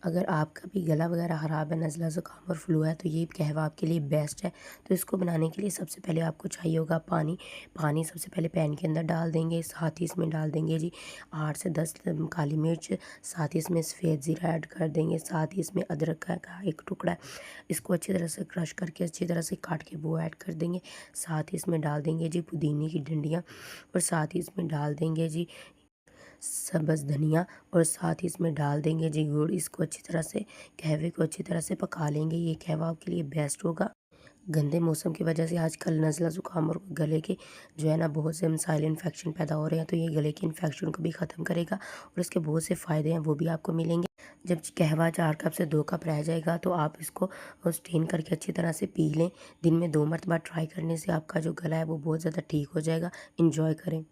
अगर आपका भी गला वगैरह ख़राब है, नज़ला ज़ुकाम और फ्लू है, तो ये कहवा आपके लिए बेस्ट है। तो इसको बनाने के लिए सबसे पहले आपको चाहिए होगा पानी। पानी सबसे पहले पैन के अंदर डाल देंगे, साथ ही इसमें डाल देंगे जी 8 से 10 काली मिर्च, साथ ही इसमें सफ़ेद ज़ीरा ऐड कर देंगे, साथ ही इसमें अदरक का एक टुकड़ा है, इसको अच्छी तरह से क्रश करके अच्छी तरह से काट के वो ऐड कर देंगे। साथ ही इसमें डाल देंगे जी पुदीने की डंडियाँ, और साथ ही इसमें डाल देंगे जी सब्ज़ धनिया, और साथ ही इसमें डाल देंगे जी गुड़। इसको अच्छी तरह से कहवे को अच्छी तरह से पका लेंगे। ये कहवा आपके लिए बेस्ट होगा। गंदे मौसम की वजह से आजकल नज़ला ज़ुकाम और गले के जो है ना बहुत से मसाइल इन्फेक्शन पैदा हो रहे हैं, तो ये गले के इन्फेक्शन को भी ख़त्म करेगा और इसके बहुत से फ़ायदे हैं वो भी आपको मिलेंगे। जब कहवा 4 कप से 2 कप रह जाएगा तो आप इसको स्ट्रेन करके अच्छी तरह से पी लें। दिन में 2 मरतबा ट्राई करने से आपका जो गला है वो बहुत ज़्यादा ठीक हो जाएगा। इंजॉय करें।